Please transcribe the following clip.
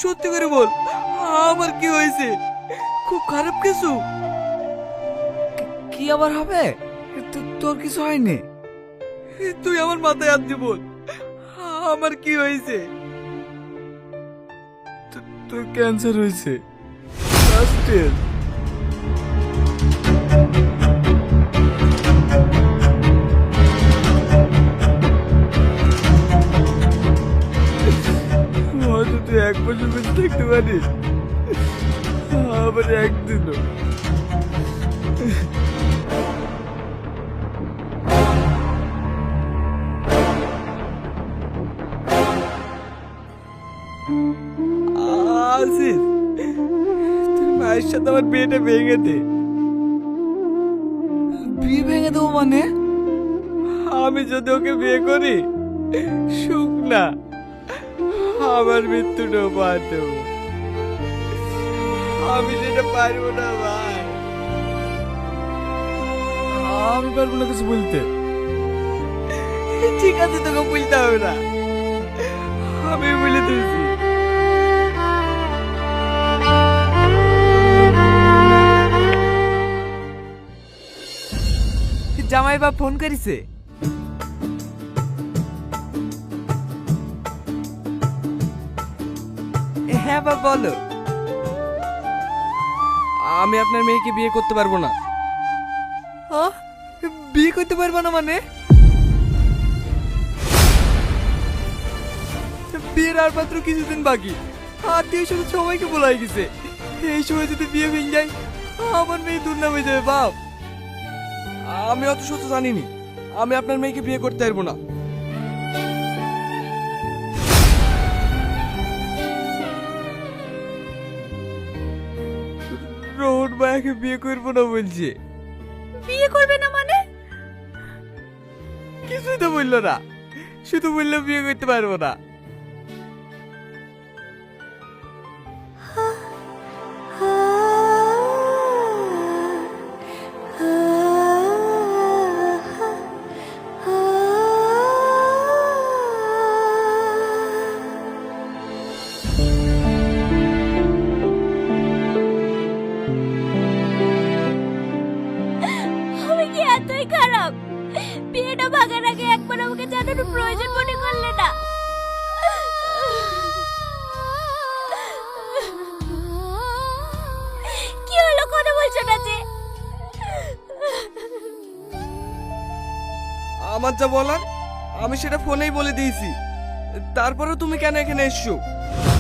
সত্যি করে বল, আমার কি হয়েছে? খুব খারাপ কিছু? কি আবার হবে? তোর কিছু হয়নি। তুই আমার মাথায় হাত দিয়ে বল, আমার কি হয়েছে? তোর ক্যান্সার হয়েছে, লাস্ট স্টেজ। হয়তো তুই 1 বছর বেঁচে থাকতে পারিস, আবার একদিনও। আসিস, তুই মায়ের সাথে আমার বিয়েটা ভেঙে দে। বিয়ে ভেঙে দেবো মানে? আমি যদি ওকে বিয়ে করি, সুখ না, আমার মৃত্যুটাও বাদ দেবো। আমি সেটা পারবো না ভাই। আমি পারবো না কিছু বলতে। ঠিক আছে, তোকে বলতে হবে না, আমি বলে দিয়েছি। জামাই বাপ ফোন করেছে। হ্যাঁ বাপ, বলো। আমি আপনার মেয়েকে বিয়ে করতে পারবো না। বিয়ে করতে পারবো না মানে? বিয়ের আর মাত্র কিছুদিন বাকি, আত্মীয় সাথে সবাইকে বলাই গেছে। এই সময় যদি বিয়ে ভেঙে যায়, আমার মেয়ে দুর্নাম হয়ে যাবে বাপ। আমি অত শত জানিনি, আমি আপনার মেয়েকে বিয়ে করতে পারবো না। রোহন ভাইকে বিয়ে করবো না বলছে। বিয়ে করবে না মানে? কিছুই তো বললো না, শুধু বললো বিয়ে করতে পারবো না। আমি কি এতই খারাপ? বিয়েটা ভাগার আগে একবার আমাকে জানানোর প্রয়োজন মনে করলে না? কি হলো, কথা বলছো না যে? আমার যা বলার আমি সেটা ফোনেই বলে দিয়েছি, তারপরেও তুমি কেন এখানে এসছো?